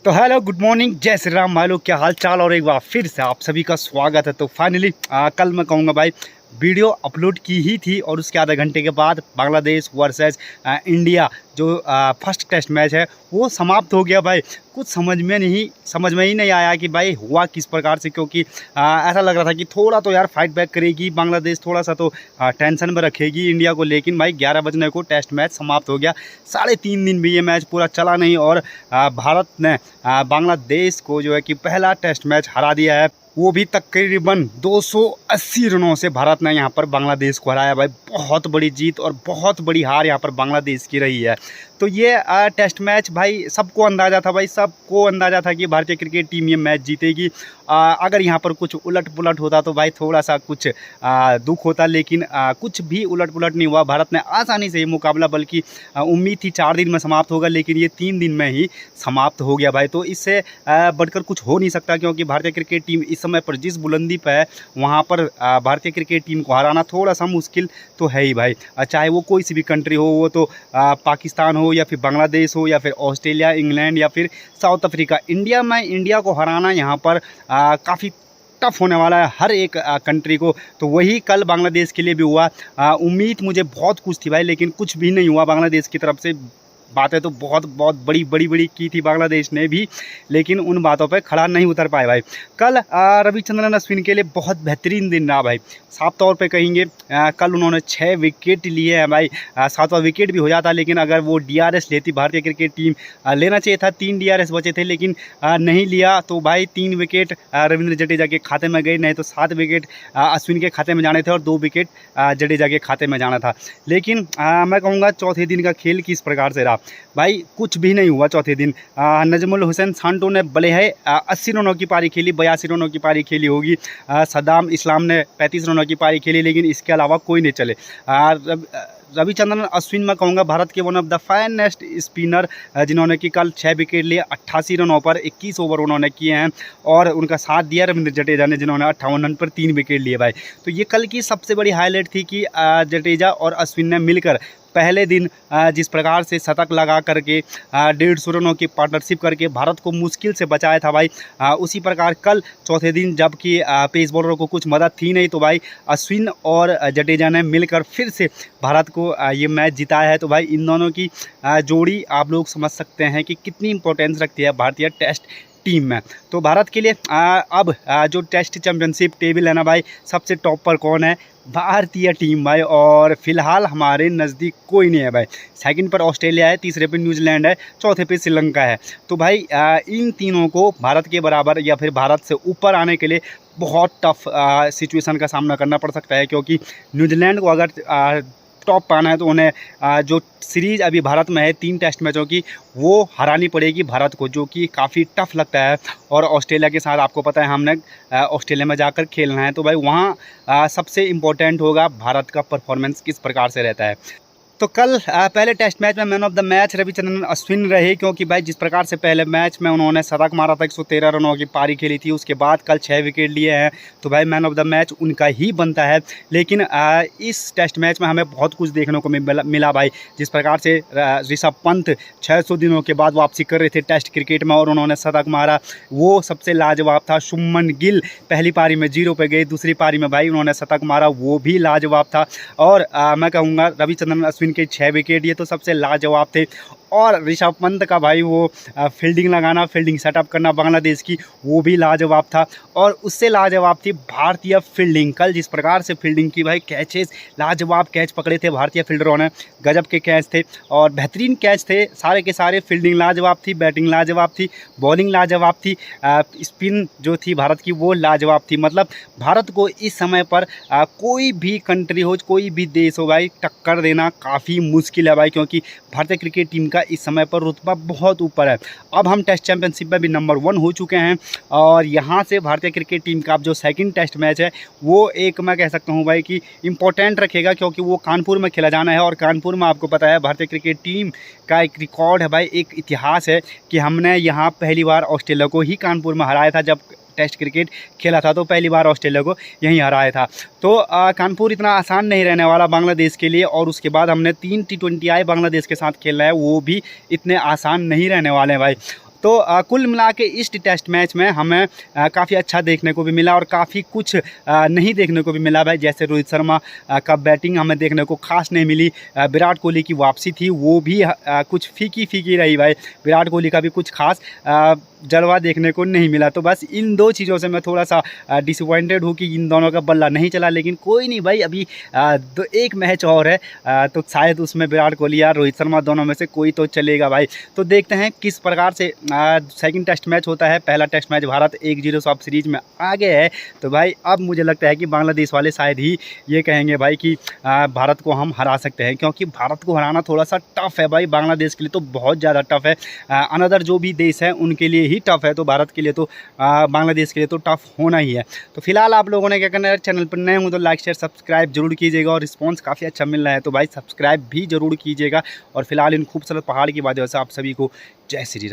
तो hello good morning, जय श्री राम भाई लोग, क्या हाल चाल। और एक बार फिर से आप सभी का स्वागत है। तो फाइनली कल मैं कहूँगा भाई वीडियो अपलोड की ही थी और उसके आधे घंटे के बाद बांग्लादेश वर्सेस इंडिया जो फर्स्ट टेस्ट मैच है वो समाप्त हो गया भाई। कुछ समझ में ही नहीं आया कि भाई हुआ किस प्रकार से, क्योंकि ऐसा लग रहा था कि थोड़ा तो यार फाइट बैक करेगी बांग्लादेश, थोड़ा सा तो टेंशन में रखेगी इंडिया को। लेकिन भाई 11 बजने को टेस्ट मैच समाप्त हो गया। 3.5 दिन भी ये मैच पूरा चला नहीं और भारत ने बांग्लादेश को जो है कि पहला टेस्ट मैच हरा दिया है, वो भी तकरीबन 280 रनों से भारत ने यहाँ पर बांग्लादेश को हराया भाई। बहुत बड़ी जीत और बहुत बड़ी हार यहाँ पर बांग्लादेश की रही है। तो ये टेस्ट मैच भाई सबको अंदाज़ा था कि भारतीय क्रिकेट टीम ये मैच जीतेगी। अगर यहाँ पर कुछ उलट पुलट होता तो भाई थोड़ा सा कुछ दुख होता, लेकिन कुछ भी उलट पुलट नहीं हुआ। भारत ने आसानी से ये मुकाबला, बल्कि उम्मीद थी 4 दिन में समाप्त होगा, लेकिन ये 3 दिन में ही समाप्त हो गया भाई। तो इससे बढ़कर कुछ हो नहीं सकता, क्योंकि भारतीय क्रिकेट टीम इस समय पर जिस बुलंदी पर है वहाँ पर भारतीय क्रिकेट टीम को हराना थोड़ा सा मुश्किल तो है ही भाई। चाहे वो कोई सी भी कंट्री हो, वो तो पाकिस्तान हो या फिर बांग्लादेश हो या फिर ऑस्ट्रेलिया, इंग्लैंड या फिर साउथ अफ्रीका। इंडिया को हराना यहाँ पर काफ़ी टफ होने वाला है हर एक कंट्री को। तो वही कल बांग्लादेश के लिए भी हुआ। उम्मीद मुझे बहुत कुछ थी भाई, लेकिन कुछ भी नहीं हुआ बांग्लादेश की तरफ से। बातें तो बहुत बड़ी की थी बांग्लादेश ने भी, लेकिन उन बातों पे खड़ा नहीं उतर पाए भाई। कल रविचंद्रन अश्विन के लिए बहुत बेहतरीन दिन रहा भाई। साफ तौर पे कहेंगे कल उन्होंने 6 विकेट लिए हैं भाई। 7वां विकेट भी हो जाता, लेकिन अगर वो DRS लेती भारतीय क्रिकेट टीम, लेना चाहिए था। 3 DRS बचे थे, लेकिन नहीं लिया। तो भाई 3 विकेट रविंद्र जडेजा के खाते में गए, नहीं तो 7 विकेट अश्विन के खाते में जाने थे और 2 विकेट जडेजा के खाते में जाना था। लेकिन मैं कहूँगा चौथे दिन का खेल किस प्रकार से रहा भाई। कुछ भी नहीं हुआ चौथे दिन। नजमुल हुसैन सांटो ने भले है 80 रनों की पारी खेली, 82 रनों की पारी खेली होगी। सद्दाम इस्लाम ने 35 रनों की पारी खेली, लेकिन इसके अलावा कोई नहीं चले। रविचंद्रन अश्विन मैं कहूँगा भारत के one of the finest spinner, जिन्होंने कि कल 6 विकेट लिए 88 रनों पर 21 ओवर उन्होंने किए हैं। और उनका साथ दिया रविंद्र जडेजा ने, जिन्होंने 58 रन पर 3 विकेट लिए भाई। तो ये कल की सबसे बड़ी हाईलाइट थी कि जडेजा और अश्विन ने मिलकर पहले दिन जिस प्रकार से शतक लगा करके 150 रनों की पार्टनरशिप करके भारत को मुश्किल से बचाया था भाई। उसी प्रकार कल चौथे दिन जबकि पेस बॉलरों को कुछ मदद थी नहीं, तो भाई अश्विन और जडेजा ने मिलकर फिर से भारत को ये मैच जिताया है। तो भाई इन दोनों की जोड़ी आप लोग समझ सकते हैं कि कितनी इंपॉर्टेंस रखती है भारतीय टेस्ट टीम में। तो भारत के लिए अब जो टेस्ट चैंपियनशिप टेबल है ना भाई, सबसे टॉप पर कौन है? भारतीय टीम भाई। और फिलहाल हमारे नज़दीक कोई नहीं है भाई। सेकंड पर ऑस्ट्रेलिया है, तीसरे पे न्यूजीलैंड है, चौथे पे श्रीलंका है। तो भाई इन तीनों को भारत के बराबर या फिर भारत से ऊपर आने के लिए बहुत टफ सिचुएशन का सामना करना पड़ सकता है, क्योंकि न्यूजीलैंड को अगर टॉप पाना है तो उन्हें जो सीरीज़ अभी भारत में है 3 टेस्ट मैचों की, वो हरानी पड़ेगी भारत को, जो कि काफ़ी टफ लगता है। और ऑस्ट्रेलिया के साथ आपको पता है हमने ऑस्ट्रेलिया में जाकर खेलना है, तो भाई वहाँ सबसे इम्पोर्टेंट होगा भारत का परफॉर्मेंस किस प्रकार से रहता है। तो कल पहले टेस्ट मैच में man of the match Ravichandran Ashwin रहे, क्योंकि भाई जिस प्रकार से पहले मैच में उन्होंने शतक मारा था, 113 रनों की पारी खेली थी, उसके बाद कल 6 विकेट लिए हैं, तो भाई मैन ऑफ द मैच उनका ही बनता है। लेकिन इस टेस्ट मैच में हमें बहुत कुछ देखने को मिला भाई। जिस प्रकार से ऋषभ पंत 600 दिनों के बाद वापसी कर रहे थे टेस्ट क्रिकेट में और उन्होंने शतक मारा, वो सबसे लाजवाब था। शुभमन गिल पहली पारी में 0 पे गए, दूसरी पारी में भाई उन्होंने शतक मारा, वो भी लाजवाब था। और मैं कहूँगा रविचंद्रन अश्विन के 6 विकेट ये तो सबसे लाजवाब थे। और ऋषभ पंत का भाई वो फील्डिंग लगाना, फील्डिंग सेटअप करना बांग्लादेश की, वो भी लाजवाब था। और उससे लाजवाब थी भारतीय फील्डिंग। कल जिस प्रकार से फील्डिंग की भाई, कैचेस लाजवाब कैच पकड़े थे भारतीय फील्डरों ने, गजब के कैच थे और बेहतरीन कैच थे सारे के सारे। फील्डिंग लाजवाब थी, बैटिंग लाजवाब थी, बॉलिंग लाजवाब थी, स्पिन जो थी भारत की वो लाजवाब थी। मतलब भारत को इस समय पर कोई भी कंट्री हो, कोई भी देश हो भाई, टक्कर देना काफ़ी मुश्किल है भाई, क्योंकि भारतीय क्रिकेट टीम का इस समय पर रुतबा बहुत ऊपर है। अब हम टेस्ट चैंपियनशिप में भी नंबर 1 हो चुके हैं और यहाँ से भारतीय क्रिकेट टीम का अब जो सेकंड टेस्ट मैच है वो एक मैं कह सकता हूँ भाई कि इम्पोर्टेंट रखेगा, क्योंकि वो कानपुर में खेला जाना है। और कानपुर में आपको पता है भारतीय क्रिकेट टीम का एक रिकॉर्ड है भाई, एक इतिहास है कि हमने यहाँ पहली बार ऑस्ट्रेलिया को ही कानपुर में हराया था। जब टेस्ट क्रिकेट खेला था तो पहली बार ऑस्ट्रेलिया को यहीं हराया था। तो कानपुर इतना आसान नहीं रहने वाला बांग्लादेश के लिए। और उसके बाद हमने 3 T20 आए बांग्लादेश के साथ खेलना है, वो भी इतने आसान नहीं रहने वाले हैं भाई। तो तो कुल मिला के इस टेस्ट मैच में हमें काफ़ी अच्छा देखने को भी मिला और काफ़ी कुछ नहीं देखने को भी मिला भाई। जैसे रोहित शर्मा का बैटिंग हमें देखने को खास नहीं मिली, विराट कोहली की वापसी थी वो भी कुछ फीकी रही भाई। विराट कोहली का भी कुछ खास जलवा देखने को नहीं मिला। तो बस इन दो चीज़ों से मैं थोड़ा सा डिसअपॉइंटेड हूँ कि इन दोनों का बल्ला नहीं चला, लेकिन कोई नहीं भाई, अभी एक मैच और है तो शायद उसमें विराट कोहली या रोहित शर्मा दोनों में से कोई तो चलेगा भाई। तो देखते हैं किस प्रकार से सेकंड टेस्ट मैच होता है। पहला टेस्ट मैच भारत 1-0 से अब सीरीज में आगे है। तो भाई अब मुझे लगता है कि बांग्लादेश वाले शायद ही ये कहेंगे भाई कि भारत को हम हरा सकते हैं, क्योंकि भारत को हराना थोड़ा सा टफ है भाई। बांग्लादेश के लिए तो बहुत ज़्यादा टफ है, अनदर जो भी देश है उनके लिए ही टफ है, तो भारत के लिए तो बांग्लादेश के लिए तो टफ होना ही है। तो फिलहाल आप लोगों ने क्या करना है, चैनल पर नए हो तो लाइक शेयर सब्सक्राइब जरूर कीजिएगा और रिस्पांस काफ़ी अच्छा मिल रहा है तो भाई सब्सक्राइब भी जरूर कीजिएगा। और फिलहाल इन खूबसूरत पहाड़ की बातें से आप सभी को जय श्री राम।